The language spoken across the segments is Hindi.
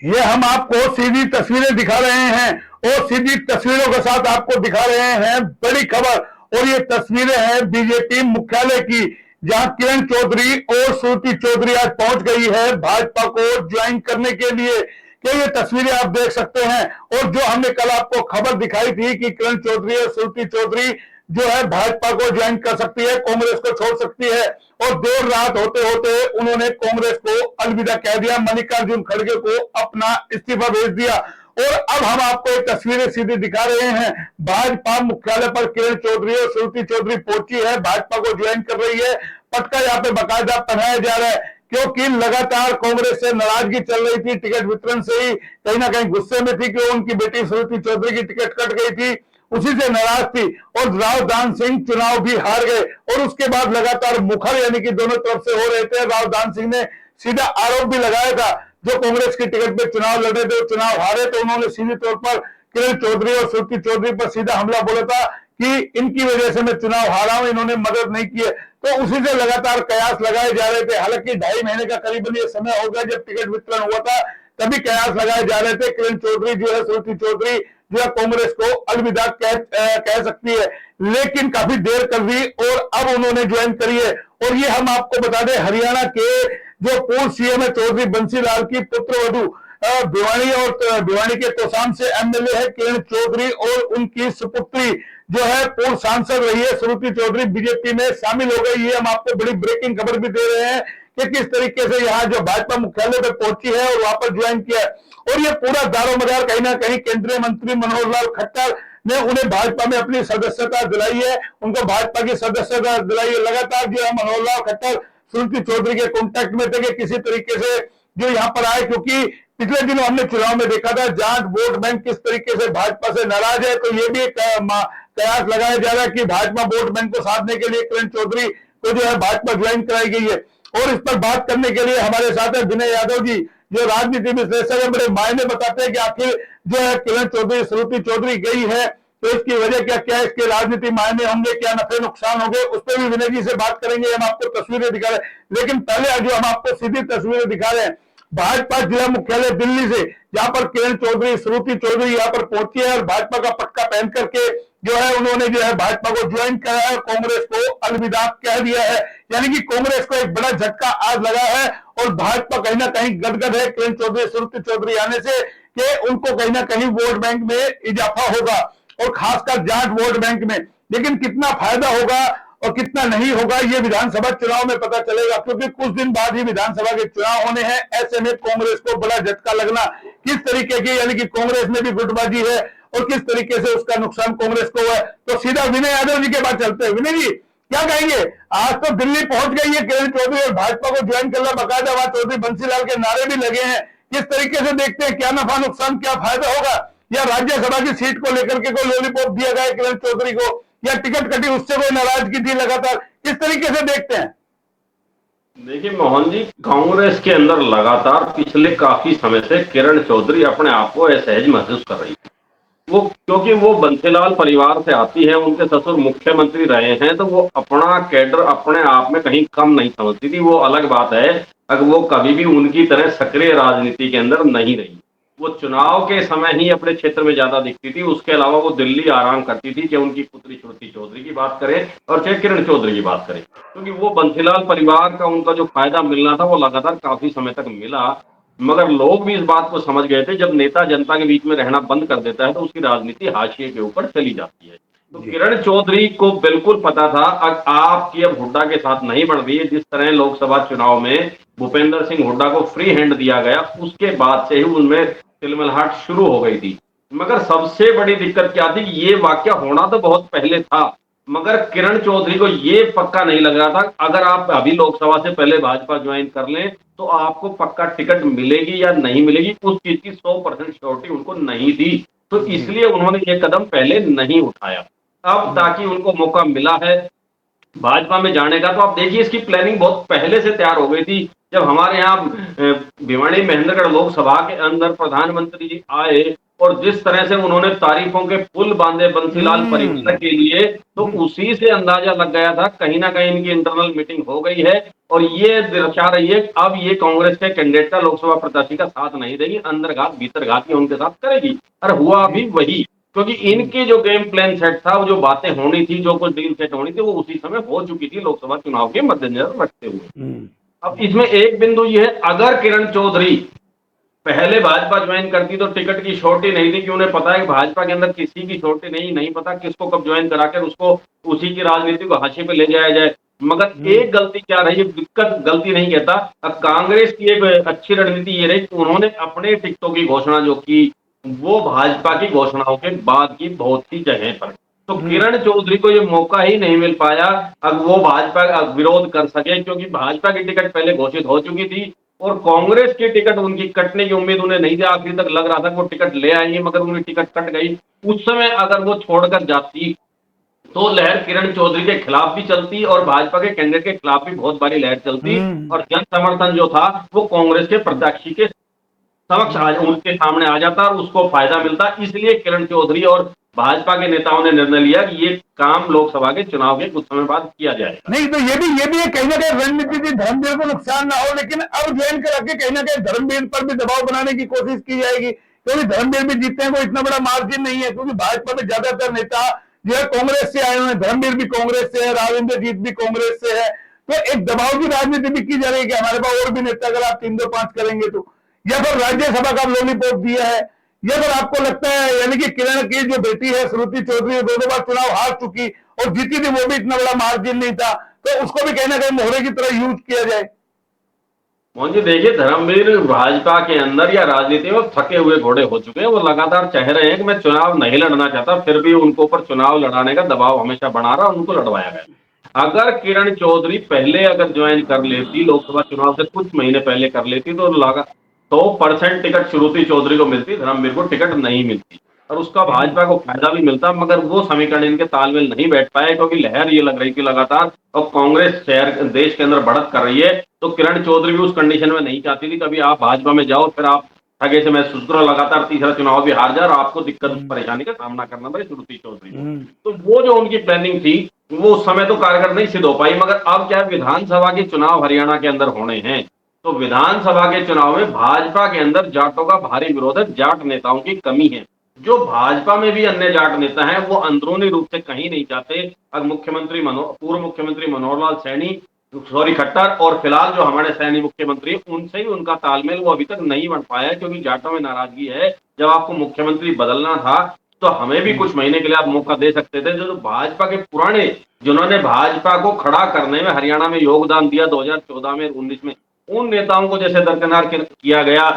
ये हम आपको सीधी तस्वीरें दिखा रहे हैं और सीधी तस्वीरों के साथ आपको दिखा रहे हैं बड़ी खबर। और ये तस्वीरें हैं बीजेपी मुख्यालय की, जहां किरण चौधरी और श्रुति चौधरी आज पहुंच गई है भाजपा को ज्वाइन करने के लिए। कि ये तस्वीरें आप देख सकते हैं। और जो हमने कल आपको खबर दिखाई थी कि किरण चौधरी और श्रुति चौधरी जो है भाजपा को ज्वाइन कर सकती है, कांग्रेस को छोड़ सकती है, और देर रात होते होते उन्होंने कांग्रेस को अलविदा कह दिया, मल्लिकार्जुन खड़गे को अपना इस्तीफा भेज दिया। और अब हम आपको एक तस्वीरें सीधी दिखा रहे हैं। भाजपा मुख्यालय पर किरण चौधरी और श्रुति चौधरी पहुंची है, भाजपा को ज्वाइन कर रही है। पटका यहाँ पे बाकायदा पहनाया जा रहा है, क्योंकि लगातार कांग्रेस से नाराजगी चल रही थी। टिकट वितरण से ही कहीं ना कहीं गुस्से में थी कि उनकी बेटी श्रुति चौधरी की टिकट कट गई थी, उसी से नाराज थी। और राव दान सिंह चुनाव भी हार गए और उसके बाद लगातार मुखर यानी कि दोनों तरफ से हो रहे थे। राव दान सिंह ने सीधा आरोप भी लगाया था, जो कांग्रेस की टिकट पे चुनाव लड़े थे चुनाव हारे, तो उन्होंने सीधे तौर पर किरण चौधरी और श्रुति चौधरी पर सीधा हमला बोला था कि इनकी वजह से मैं चुनाव हारा हूं, इन्होंने मदद नहीं की है। तो उसी से लगातार कयास लगाए जा रहे थे। हालांकि 2.5 महीने का करीबन ये समय हो गया जब टिकट वितरण हुआ था, तभी कयास लगाए जा रहे थे किरण चौधरी जो है, श्रुति चौधरी जो है कांग्रेस को अलविदा कह सकती है, लेकिन काफी देर कर दी और अब उन्होंने ज्वाइन करी है। और ये हम आपको बता दें, हरियाणा के जो पूर्व सीएम है चौधरी बंसीलाल की पुत्रवधू भिवानी और भिवानी के तोशाम से एमएलए है किरण चौधरी, और उनकी सुपुत्री जो है पूर्व सांसद रही है श्रुति चौधरी, बीजेपी में शामिल हो गई। ये हम आपको बड़ी ब्रेकिंग खबर भी दे रहे हैं कि किस तरीके से यहाँ जो भाजपा मुख्यालय पे पहुंची है और वापस ज्वाइन किया है। और ये पूरा दारोमदार कहीं ना कहीं केंद्रीय मंत्री मनोहर लाल खट्टर ने उन्हें भाजपा में अपनी सदस्यता दिलाई है, उनको भाजपा की सदस्यता दिलाई है। लगातार जो है मनोहर लाल खट्टर श्रुति चौधरी के कॉन्टेक्ट में थे कि किसी तरीके से जो यहाँ पर आए, क्योंकि पिछले दिनों हमने चुनाव में देखा था जाट वोट बैंक किस तरीके से भाजपा से नाराज है। तो ये भी कयास लगाया जा रहा है कि भाजपा वोट बैंक को साधने के लिए किरण चौधरी को जो है भाजपा ज्वाइन कराई गई है। और इस पर बात करने के लिए हमारे साथ है विनय यादव जी, जो राजनीति विश्लेषक है, बड़े मायने बताते हैं कि आखिर जो है किरण चौधरी श्रुति चौधरी गई है तो इसकी वजह क्या क्या, इसके राजनीति मायने होंगे, क्या नफे नुकसान होंगे, उस पर भी विनय जी से बात करेंगे। हम आपको तस्वीरें दिखा रहे हैं, लेकिन पहले जो हम आपको सीधी तस्वीरें दिखा रहे हैं भाजपा जिला मुख्यालय दिल्ली से, जहां पर किरण चौधरी श्रुति चौधरी यहाँ पर पहुंची है और भाजपा का पटका पहन करके जो है उन्होंने जो है भाजपा को ज्वाइन करा है, कांग्रेस को अलविदा कह दिया है। यानी कि कांग्रेस को एक बड़ा झटका आज लगा है और भाजपा कहीं ना कहीं गदगद है किरण चौधरी श्रुति चौधरी आने से कि उनको कहीं ना कहीं वोट बैंक में इजाफा होगा, और खासकर जाट वोट बैंक में। लेकिन कितना फायदा होगा और कितना नहीं होगा ये विधानसभा चुनाव में पता चलेगा, क्योंकि कुछ दिन बाद ही विधानसभा के चुनाव होने हैं। ऐसे में कांग्रेस को बड़ा झटका लगना किस तरीके की, यानी कि कांग्रेस में भी गुटबाजी है और किस तरीके से उसका नुकसान कांग्रेस को है। तो सीधा विनय यादव जी के पास चलते हैं। विनय जी क्या कहेंगे, आज तो दिल्ली पहुंच गई है किरण चौधरी और भाजपा को ज्वाइन करना, बाकायदा वहां चौधरी बंसीलाल के नारे भी लगे हैं। किस तरीके से देखते हैं, क्या नफा नुकसान, क्या फायदा होगा, या राज्यसभा की सीट को लेकर के कोई लॉलीपॉप दिया गया किरण चौधरी को, या टिकट कटी उससे कोई नाराजगी थी लगातार, किस तरीके से देखते हैं? देखिए मोहन जी, कांग्रेस के अंदर लगातार पिछले काफी समय से किरण चौधरी अपने आप को असहज महसूस कर रही है। वो क्योंकि वो बंसीलाल परिवार से आती है, उनके ससुर मुख्यमंत्री रहे हैं, तो वो अपना कैडर अपने आप में कहीं कम नहीं समझती थी। वो अलग बात है अगर वो कभी भी उनकी तरह सक्रिय राजनीति के अंदर नहीं रही। वो चुनाव के समय ही अपने क्षेत्र में ज्यादा दिखती थी, उसके अलावा वो दिल्ली आराम करती थी, चाहे उनकी पुत्री श्रुति चौधरी की बात करें और चाहे किरण चौधरी की बात करें, क्योंकि वो बंसीलाल परिवार का उनका जो फायदा मिलना था वो लगातार काफी समय तक मिला। मगर लोग भी इस बात को समझ गए थे, जब नेता जनता के बीच में रहना बंद कर देता है तो उसकी राजनीति हाशिए के ऊपर चली जाती है। तो किरण चौधरी को बिल्कुल पता था आपकी अब हुड्डा के साथ नहीं बढ़ रही है। जिस तरह लोकसभा चुनाव में भूपेंद्र सिंह हुड्डा को फ्री हैंड दिया गया, उसके बाद से ही उनमें तिलमिलाहट शुरू हो गई थी। मगर सबसे बड़ी दिक्कत क्या थी, ये वाकया होना तो बहुत पहले था, मगर किरण चौधरी को ये पक्का नहीं लग रहा था अगर आप अभी लोकसभा से पहले भाजपा ज्वाइन कर लें तो आपको पक्का टिकट मिलेगी या नहीं मिलेगी, उस चीज की 100% श्योरिटी उनको नहीं थी। तो इसलिए उन्होंने ये कदम पहले नहीं उठाया। अब ताकि उनको मौका मिला है भाजपा में जाने का, तो आप देखिए इसकी प्लानिंग बहुत पहले से तैयार हो गई थी। जब हमारे यहाँ भिवानी महेंद्रगढ़ लोकसभा के अंदर प्रधानमंत्री जी आए और जिस तरह से उन्होंने तारीफों के पुल बांधे बंसीलाल परिवार के लिए, तो उसी से अंदाजा लग गया था कहीं ना कहीं इनकी इंटरनल मीटिंग हो गई है और ये दर्शा रही है कि अब ये कांग्रेस के कैंडिडेट का लोकसभा प्रत्याशी का साथ नहीं देगी, अंतर्घात भीतरघात ही उनके साथ करेगी। और हुआ भी वही, क्योंकि इनकी जो गेम प्लान सेट था, वो जो बातें होनी थी, जो कुछ डील सेट होनी थी, वो उसी समय हो चुकी थी लोकसभा चुनाव के मद्देनजर रखते हुए। अब इसमें एक बिंदु ये है, अगर किरण चौधरी पहले भाजपा ज्वाइन करती तो टिकट की शॉर्टी नहीं थी, कि उन्हें पता है कि भाजपा के अंदर किसी की शॉर्टी नहीं पता किसको कब ज्वाइन कराकर उसको उसी की राजनीति को हाशिए पे ले जाया जाए। मगर एक गलती क्या रही, दिक्कत गलती नहीं कहता, अब कांग्रेस की एक अच्छी रणनीति ये रही कि उन्होंने अपने टिकटों की घोषणा जो की, वो भाजपा की घोषणाओं के बाद की बहुत सी जगह पर। तो किरण चौधरी को ये मौका ही नहीं मिल पाया अब वो भाजपा का विरोध कर सके, क्योंकि भाजपा की टिकट पहले घोषित हो चुकी थी और कांग्रेस की टिकट उनकी कटने की उम्मीद उन्हें नहीं थी। आखिर तक लग रहा था कि वो टिकट ले आएंगे, मगर उनकी टिकट कट गई। उस समय अगर वो छोड़कर जाती तो लहर किरण चौधरी के खिलाफ भी चलती और भाजपा के कैंडिडेट के खिलाफ भी बहुत बड़ी लहर चलती और जन समर्थन जो था वो कांग्रेस के प्रत्याशी के समक्ष उनके सामने आ जाता और उसको फायदा मिलता। इसलिए किरण चौधरी और भाजपा के नेताओं ने निर्णय लिया कि ये काम लोकसभा के चुनाव के कुछ समय बाद किया जाएगा। नहीं तो ये भी है कहीं ना कहीं रणनीति थी, धर्मवीर को नुकसान ना हो, लेकिन अब ज्वाइन करा के कहीं ना कहीं धर्मवीर पर भी दबाव बनाने की कोशिश की जाएगी, क्योंकि धर्मवीर भी जीतते हैं, कोई इतना बड़ा मार्जिन नहीं है, क्योंकि भाजपा में ज्यादातर नेता जो है कांग्रेस से आए हुए हैं, धर्मवीर भी कांग्रेस से है, राजेंद्र जीत भी कांग्रेस से है। तो एक दबाव की राजनीति भी की जा रही है कि हमारे पास और भी नेता अगर आप 3-2-5 करेंगे तो, या फिर राज्यसभा का लॉलीपॉप दिया है, या फिर आपको लगता है यानी कि किरण की जो बेटी है श्रुति चौधरी 2 बार चुनाव हार चुकी और जीती थी, वो भी इतना बड़ा मार्जिन नहीं था, तो उसको भी कहीं ना कहीं मोहरे की तरह यूज किया जाए। मोहन जी देखिए, धर्मवीर भाजपा के अंदर या राजनीति में थके हुए घोड़े हो चुके हैं। वो लगातार चाह रहे हैं कि मैं चुनाव नहीं लड़ना चाहता, फिर भी उनको ऊपर चुनाव लड़ाने का दबाव हमेशा बना रहा, उनको लड़वाया गया। अगर किरण चौधरी पहले अगर ज्वाइन कर लेती, लोकसभा चुनाव से कुछ महीने पहले कर लेती, तो लगा 100% टिकट श्रुति चौधरी को मिलती, धर्मवीर को टिकट नहीं मिलती और उसका भाजपा को फायदा भी मिलता। मगर वो समीकरण इनके तालमेल नहीं बैठ पाए, क्योंकि लहर ये लग रही थी लगातार और कांग्रेस शहर देश के अंदर बढ़त कर रही है। तो किरण चौधरी भी उस कंडीशन में नहीं चाहती थी कभी आप भाजपा में जाओ फिर आप ठगे से महसूस करो, लगातार तीसरा चुनाव भी हार जाए और आपको दिक्कत परेशानी का सामना करना पड़े श्रुति चौधरी को। तो वो जो उनकी प्लानिंग थी वो उस समय तो कारगर नहीं सिद्ध हो पाई। मगर अब क्या विधानसभा के चुनाव हरियाणा के अंदर होने हैं, तो विधानसभा के चुनाव में भाजपा के अंदर जाटों का भारी विरोध है, जाट नेताओं की कमी है। जो भाजपा में भी अन्य जाट नेता हैं वो अंदरूनी रूप से कहीं नहीं चाहते। अब पूर्व मुख्यमंत्री मनोहर लाल सैनी खट्टर और फिलहाल जो हमारे सैनी मुख्यमंत्री उनसे ही उनका तालमेल वो अभी तक नहीं बन पाया है, क्योंकि जाटों में नाराजगी है। जब आपको मुख्यमंत्री बदलना था तो हमें भी कुछ महीने के लिए आप मौका दे सकते थे। जो भाजपा के पुराने जिन्होंने भाजपा को खड़ा करने में हरियाणा में योगदान दिया 2014 में 19 में, उन नेताओं को जैसे दरकिनार किया गया,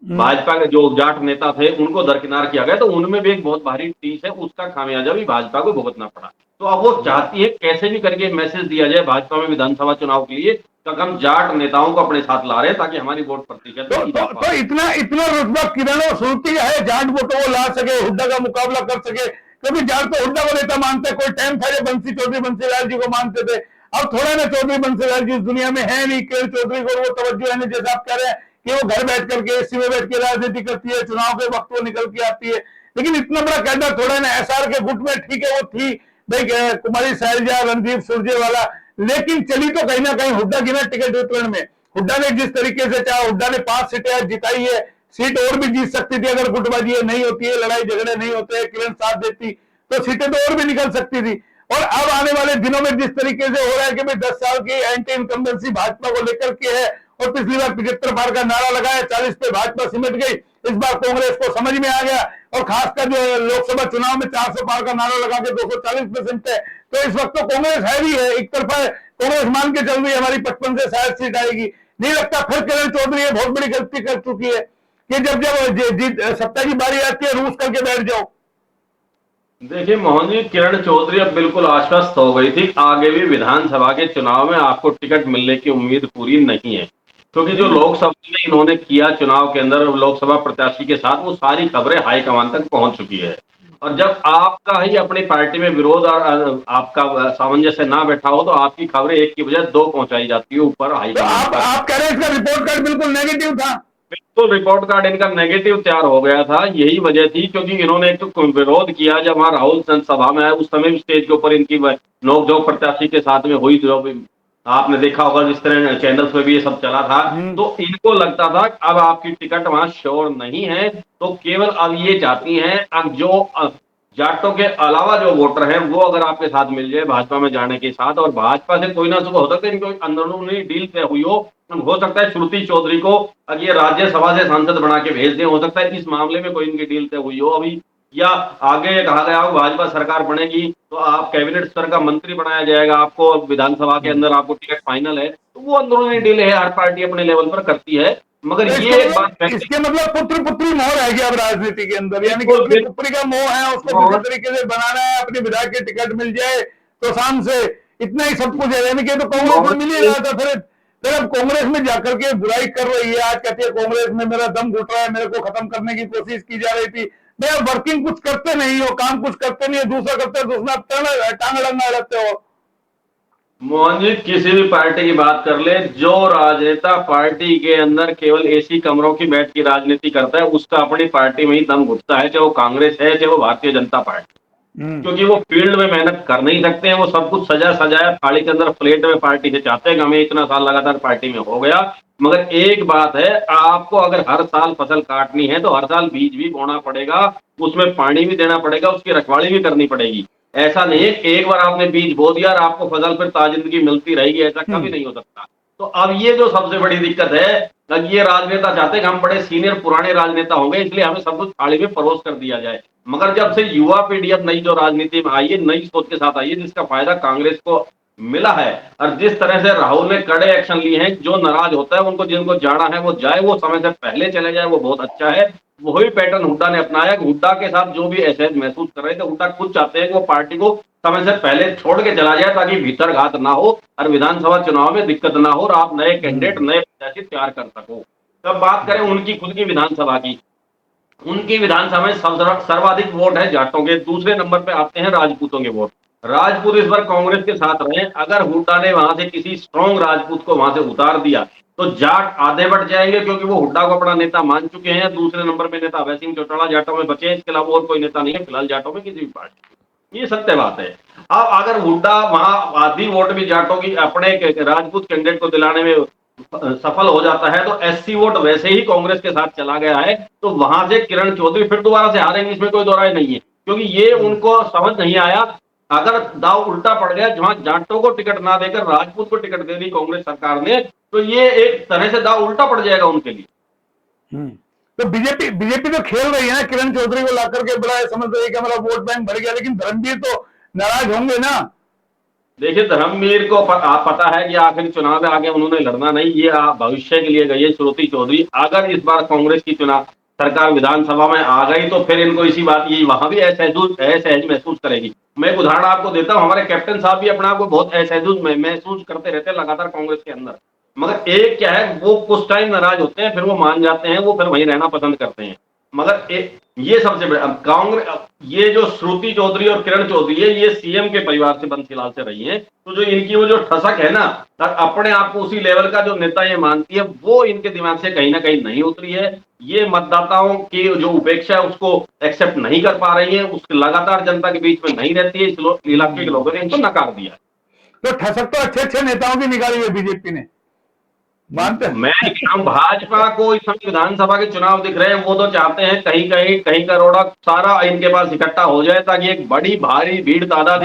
भाजपा के जो जाट नेता थे उनको दरकिनार किया गया, तो उनमें भी एक बहुत भारी टीस है, उसका खामियाजा भी भाजपा को भुगतना पड़ा। तो अब वो चाहती है कैसे भी करके मैसेज दिया जाए भाजपा में विधानसभा चुनाव के लिए तो हम जाट नेताओं को अपने साथ ला रहे हैं ताकि हमारी वोट प्रतिशत तो इतना रुतबा किरण और श्रुति है जाट वोटों को ला सके, हुड्डा का मुकाबला कर सके, क्योंकि जाट तो हुड्डा को नेता मानते, कोई टाइम था जब बंसी चौधरी बंसीलाल जी को मानते थे, अब थोड़ा ना चौधरी बंसीलाल जी इस दुनिया में है नहीं, किरण चौधरी को वो तवज्जो है नहीं, जैसा आप कह रहे हैं कि वो घर बैठ करके एसी में बैठ के राजनीति करती है, चुनाव के वक्त वो निकल के आती है। लेकिन इतना बड़ा कैडर थोड़ा ना एसआर के गुट में, ठीक है वो थी भाई कुमारी शैलजा, रणदीप सुरजेवाला, लेकिन चली तो कहीं ना कहीं हुड्डा की ना टिकट वितरण में। हुड्डा ने जिस तरीके से चाहा, हुड्डा ने 5 सीटें जिताई है, सीट और भी जीत सकती थी अगर गुटबाजी नहीं होती है, लड़ाई झगड़े नहीं होते हैं, किरण साथ देती तो सीटें तो और भी निकल सकती थी। और अब आने वाले दिनों में जिस तरीके से हो रहा है कि भाई 10 साल की एंटी इनकम्बेंसी भाजपा को लेकर के है और पिछली बार 75 पार का नारा लगाया, 40 पे भाजपा सिमट गई, इस बार कांग्रेस को समझ में आ गया और खासकर जो लोकसभा चुनाव में 400 पार का नारा लगा के 240% है, तो इस वक्त तो कांग्रेस है भी है, एक तरफा कांग्रेस मान के चल रही है हमारी 55 से 60 सीट आएगी। नहीं लगता फिर किरण चौधरी बहुत बड़ी गलती कर चुकी है कि जब सत्ता की बारी आती है रूस करके बैठ जाओ। देखिए मोहन जी, किरण चौधरी अब बिल्कुल आश्वस्त हो गई थी, आगे भी विधानसभा के चुनाव में आपको टिकट मिलने की उम्मीद पूरी नहीं है, क्योंकि जो लोकसभा में इन्होंने किया चुनाव के अंदर लोकसभा प्रत्याशी के साथ वो सारी खबरें हाईकमान तक पहुंच चुकी है। और जब आपका ही अपनी पार्टी में विरोध और आपका सामंजस्य ना बैठा हो तो आपकी खबरें एक की बजाय 2 पहुंचाई जाती है ऊपर हाईकमान। तो आप कह रहे हैं इसका रिपोर्ट कार्ड बिल्कुल नेगेटिव था। बिल्कुल रिपोर्ट कार्ड इनका नेगेटिव तैयार हो गया था। यही वजह थी क्योंकि इन्होंने एक तो विरोध किया जब वहां राहुल जनसभा में आए, उस समय भी स्टेज के ऊपर इनकी नोकझोंक प्रत्याशी के साथ में हुई, जो भी आपने देखा होगा, जिस तरह चैनल्स में भी ये सब चला था। तो इनको लगता था कि अब आपकी टिकट वहां श्योर नहीं है, तो केवल अब ये चाहती हैं अब जो जाटों के अलावा जो वोटर हैं वो अगर आपके साथ मिल जाए भाजपा में जाने के साथ, और भाजपा से कोई ना सुबह हो सकता है इनको अंदरूनी डील तय हुई हो सकता है श्रुति चौधरी को अगर ये राज्यसभा से सांसद बना के भेज दें, हो सकता है इस मामले में कोई इनकी डील तय हुई हो अभी, या आगे ये कहा गया हो भाजपा सरकार बनेगी तो आप कैबिनेट स्तर का मंत्री बनाया जाएगा, आपको विधानसभा के अंदर आपको टिकट फाइनल है, तो वो अंदरूनी डील है, हर पार्टी अपने लेवल पर करती है। मगर तो ये एक बात इसके मतलब पुत्र पुत्री मोह रह गया अब राजनीति के अंदर, यानी कि बिल्कुल अपनी पुत्री का मोह है, उसको किसी बिल्कुल तरीके से बनाना है, अपनी विधायक की टिकट मिल जाए तो शाम से इतना ही सब कुछ है। यानी कि तो कांग्रेस में मिल ही रहा था, फिर अब कांग्रेस में जाकर के बुराई कर रही है। आज कहती है कांग्रेस में मेरा दम घुट रहा है, मेरे को खत्म करने की कोशिश की जा रही थी। भैया वर्किंग कुछ करते नहीं हो, काम कुछ करते नहीं हो, दूसरा करते हो, दूसरा टांग लगा रहते हो। मोहन जी किसी भी पार्टी की बात कर ले, जो राजनेता पार्टी के अंदर केवल एसी कमरों की बैठ की राजनीति करता है उसका अपनी पार्टी में ही दम घुटता है, चाहे वो कांग्रेस है चाहे वो भारतीय जनता पार्टी, क्योंकि वो फील्ड में मेहनत कर नहीं सकते हैं। वो सब कुछ सजा सजाया थाली के अंदर प्लेट में पार्टी से चाहते हैं कि हमें इतना साल लगातार पार्टी में हो गया। मगर एक बात है, आपको अगर हर साल फसल काटनी है तो हर साल बीज भी बोना पड़ेगा, उसमें पानी भी देना पड़ेगा, उसकी रखवाली भी करनी पड़ेगी। ऐसा नहीं है एक बार आपने बीज बो दिया और आपको फसल फिर ताजिंदगी मिलती रहेगी, ऐसा कभी नहीं हो सकता। तो अब ये जो सबसे बड़ी दिक्कत है, ये राजनेता चाहते हैं कि हम बड़े सीनियर पुराने राजनेता होंगे इसलिए हमें सब कुछ थाली में परोस कर दिया जाए। मगर जब से युवा पीढ़ी अब नई जो राजनीति में आई है, नई सोच के साथ आई है, जिसका फायदा कांग्रेस को मिला है, और जिस तरह से राहुल ने कड़े एक्शन लिए हैं, जो नाराज होता है उनको जिनको जाना है वो जाए, वो समय से पहले चले जाए, वो बहुत अच्छा है। वही पैटर्न हुड्डा ने अपनाया। हुड्डा के साथ जो भी असहज महसूस कर रहे थे, हुड्डा खुद चाहते हैं कि वो पार्टी को समय से पहले छोड़ के चला जाए ताकि भीतर घात ना हो और विधानसभा चुनाव में दिक्कत ना हो और आप नए कैंडिडेट नए प्रत्याशी तैयार कर सको। तब बात करें उनकी खुद की विधानसभा की, उनकी विधानसभा में सर्वाधिक वोट है जाटों के, दूसरे नंबर पे आते हैं राजपूतों के वोट। राजपूत इस बार कांग्रेस के साथ रहे। अगर हुड्डा ने वहां से किसी स्ट्रॉन्ग राजपूत को वहां से उतार दिया तो जाट आधे बढ़ जाएंगे, क्योंकि वो हुड्डा को अपना नेता मान चुके हैं। दूसरे नंबर पे नेता अभय सिंह चौटाला जाटों में बचे हैं, इसके अलावा और कोई नेता नहीं है फिलहाल जाटों में किसी भी पार्टी। ये सत्य बात है। अब अगर हुड्डा वहां आधी वोट भी जाटों की अपने राजपूत कैंडिडेट को दिलाने में सफल हो जाता है तो एससी वोट वैसे ही कांग्रेस के साथ चला गया है, तो वहां से किरण चौधरी फिर दोबारा से हारेंगे, इसमें कोई दो राय नहीं है। क्योंकि ये उनको समझ नहीं आया, अगर दाव उल्टा पड़ गया, जहां जाटों को टिकट ना देकर राजपूत को टिकट दे दी कांग्रेस सरकार ने, तो ये एक तरह से दाव उल्टा पड़ जाएगा उनके लिए। तो बीजेपी तो खेल रही है ना, किरण चौधरी को लाकर के बड़ा समझ रही है कि हमारा वोट बैंक भर गया, लेकिन धर्मवीर तो नाराज होंगे ना। देखिए धर्मवीर को आप पता है कि आखिरी चुनाव में आगे उन्होंने लड़ना नहीं, ये भविष्य के लिए गई है श्रुति चौधरी। अगर इस बार कांग्रेस की चुनाव सरकार विधानसभा में आ गई तो फिर इनको इसी बात ये वहां भी असहज महसूस करेगी। मैं एक उदाहरण आपको देता हूं, हमारे कैप्टन साहब भी अपने आप को बहुत असहज महसूस करते रहते हैं लगातार कांग्रेस के अंदर। मगर एक क्या है, वो कुछ टाइम नाराज होते हैं, फिर वो मान जाते हैं, वो फिर वहीं रहना पसंद करते हैं। मगर ये सबसे बड़ा कांग्रेस, ये जो श्रुति चौधरी और किरण चौधरी है, ये सीएम के परिवार से बंसीलाल से रही हैं, तो जो इनकी वो जो ठसक है ना, अपने आप को उसी लेवल का जो नेता ये मानती है, वो इनके दिमाग से कहीं ना कहीं नहीं उतरी है। ये मतदाताओं की जो उपेक्षा है उसको एक्सेप्ट नहीं कर पा रही है, उसके लगातार जनता के बीच में नहीं रहती है, इस इलाके के लोगों ने इनको नकार दिया। तो ठसक तो अच्छे अच्छे नेताओं की निकाली है बीजेपी ने, मानते हैं। मैं हम भाजपा को इस समय विधानसभा के चुनाव दिख रहे हैं, वो तो चाहते हैं कहीं करोड़ा सारा इनके पास इकट्ठा हो जाए ताकि एक बड़ी भारी भीड़ तादाद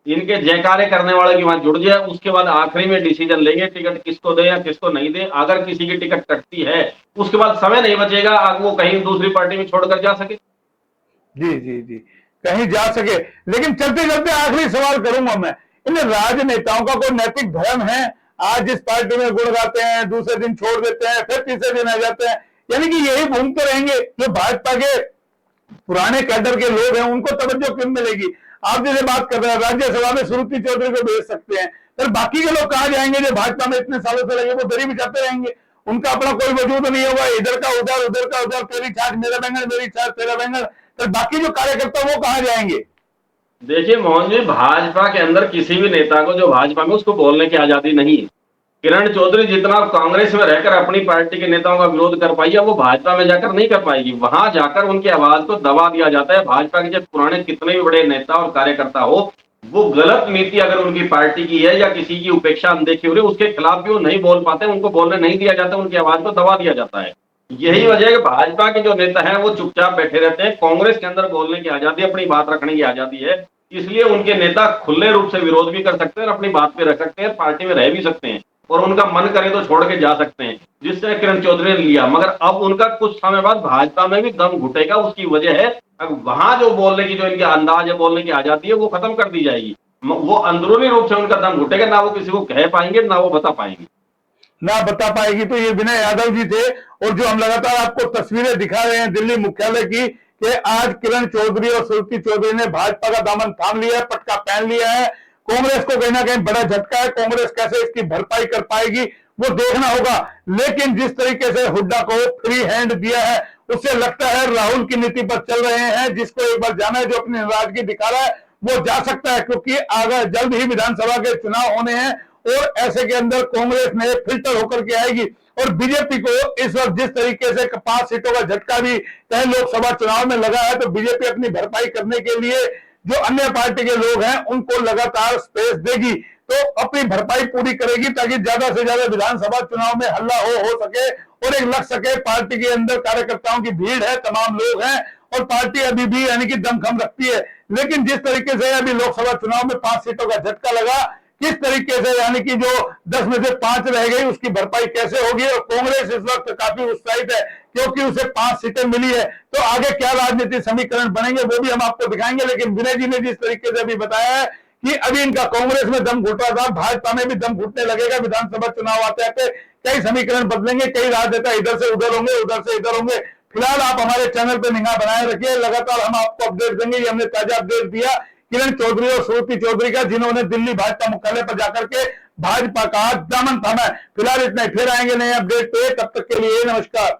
इनके जयकारे करने वाले की वहां जुड़ जाए। उसके बाद आखिरी में डिसीजन लेंगे टिकट किसको दे या किसको नहीं दे। अगर किसी की टिकट कटती है उसके बाद समय नहीं बचेगा वो कहीं दूसरी पार्टी में छोड़कर जा सके। जी जी जी, कहीं जा सके। लेकिन चलते चलते आखिरी सवाल करूंगा मैं, इन राजनेताओं का कोई नैतिक धर्म है? आज जिस पार्टी में गुण गाते हैं, दूसरे दिन छोड़ देते हैं, फिर तीसरे दिन आ जाते हैं, यानी कि यही घूमते रहेंगे। जो भाजपा के पुराने कैडर के लोग हैं उनको तवज्जो क्यों मिलेगी? आप जैसे बात कर रहे हैं राज्यसभा में श्रुति चौधरी को भेज सकते हैं, फिर बाकी के लोग कहां जाएंगे जो भाजपा में इतने सालों से लगे? वो दरी बिछाते रहेंगे, उनका अपना कोई वजूद नहीं होगा, इधर का उधर, उधर का उधर, तेरी छाछ मेरा बैंगन, मेरी छाछ तेरा बैंगन। फिर बाकी जो कार्यकर्ता वो कहां जाएंगे? देखिए मोहन जी, भाजपा के अंदर किसी भी नेता को जो भाजपा में उसको बोलने की आजादी नहीं है, किरण चौधरी जितना कांग्रेस में रहकर अपनी पार्टी के नेताओं का विरोध कर पाई है, वो भाजपा में जाकर नहीं कर पाएगी। वहां जाकर उनकी आवाज को दबा दिया जाता है। भाजपा के जब पुराने कितने भी बड़े नेता और कार्यकर्ता हो, वो गलत नीति अगर उनकी पार्टी की है या किसी की उपेक्षा अनदेखी हो रही है, उसके खिलाफ भी वो नहीं बोल पाते, उनको बोलने नहीं दिया जाता, उनकी आवाज को दबा दिया जाता है। यही वजह है कि भाजपा के जो नेता हैं वो चुपचाप बैठे रहते हैं। कांग्रेस के अंदर बोलने की आजादी, अपनी बात रखने की आजादी है, इसलिए उनके नेता खुले रूप से विरोध भी कर सकते हैं और अपनी बात पे रख सकते हैं, पार्टी में रह भी सकते हैं और उनका मन करे तो छोड़ के जा सकते हैं, जिससे किरण चौधरी ने लिया। मगर अब उनका कुछ समय बाद भाजपा में भी दम घुटेगा। उसकी वजह है अब वहां जो बोलने की, जो इनका अंदाज है, बोलने की आजादी है, वो खत्म कर दी जाएगी। वो अंदरूनी रूप से उनका दम घुटेगा, ना वो किसी को कह पाएंगे, ना वो बता पाएंगे। ना बता पाएगी। तो ये विनय यादव जी थे, और जो हम लगातार आपको तस्वीरें दिखा रहे हैं दिल्ली मुख्यालय की, कि आज किरण चौधरी और श्रुति चौधरी ने भाजपा का दामन थाम लिया है, पटका पहन लिया है। कांग्रेस को कहीं ना कहीं बड़ा झटका है। कांग्रेस कैसे इसकी भरपाई कर पाएगी वो देखना होगा। लेकिन जिस तरीके से हुड्डा को फ्री हैंड दिया है, उससे लगता है राहुल की नीति पर चल रहे हैं। जिसको एक बार जाना है, जो अपनी नाराजगी दिखा रहा है, वो जा सकता है, क्योंकि आगे जल्द ही विधानसभा के चुनाव होने हैं और ऐसे के अंदर कांग्रेस में फिल्टर होकर के आएगी। और बीजेपी को इस वक्त जिस तरीके से 5 सीटों का झटका भी कई लोकसभा चुनाव में लगा है, तो बीजेपी अपनी भरपाई करने के लिए जो अन्य पार्टी के लोग हैं उनको लगातार स्पेस देगी, तो अपनी भरपाई पूरी करेगी, ताकि ज्यादा से ज्यादा विधानसभा चुनाव में हल्ला हो सके और एक लग सके। पार्टी के अंदर कार्यकर्ताओं की भीड़ है, तमाम लोग हैं और पार्टी अभी भी यानी कि दमखम रखती है। लेकिन जिस तरीके से अभी लोकसभा चुनाव में 5 सीटों का झटका लगा, किस तरीके से यानी कि जो 10 में से 5 रह गई, उसकी भरपाई कैसे होगी। और कांग्रेस इस वक्त काफी उत्साहित है, क्योंकि उसे 5 सीटें मिली है। तो आगे क्या राजनीतिक समीकरण बनेंगे वो भी हम आपको दिखाएंगे। लेकिन विनय जी ने जिस तरीके से अभी बताया है कि अभी इनका कांग्रेस में दम घुट रहा था, भाजपा में भी दम घुटने लगेगा। विधानसभा चुनाव आते आते कई समीकरण बदलेंगे, कई राजनेता इधर से उधर होंगे, उधर से इधर होंगे। फिलहाल आप हमारे चैनल पर निगाह बनाए रखिए, लगातार हम आपको अपडेट देंगे। ये हमने ताजा अपडेट दिया किरण चौधरी और श्रुति चौधरी का, जिन्होंने दिल्ली भाजपा मुख्यालय पर जाकर के भाजपा का दामन थामा है। फिलहाल इतना ही, फिर आएंगे नए अपडेट पे, तब तक के लिए नमस्कार।